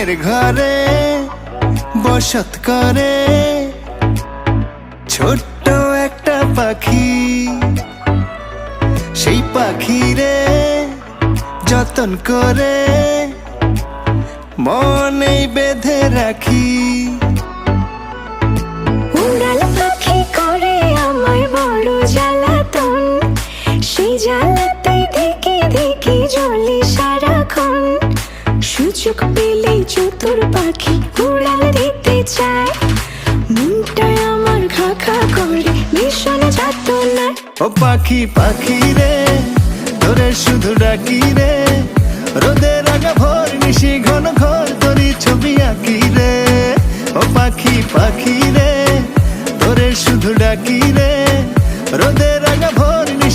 মনের ঘরে বসত করে ছোট্ট একটা পাখি। সেই পাখিরে যতন করে মনেই বেঁধে রাখি। উড়াল পাখি করে আমার বড় জ্বালাতন, সেই জ্বালাতে দেখে দেখে জ্বলে সারাক্ষণ। সুযোগ পেলেই চতুর পাখি উড়াল দিতে চায়, মনটায় আমার খা খা করে ভীষণ যাতনায়। ও পাখি পাখি রে তোরে শুধু ডাকি রে, রোদের আগা ভোর নিশি ঘন ঘোর তোরই ছবি আঁকি রে। ও পাখি পাখি রে তোরে শুধু ডাকি রে, রোদের আগা ভোর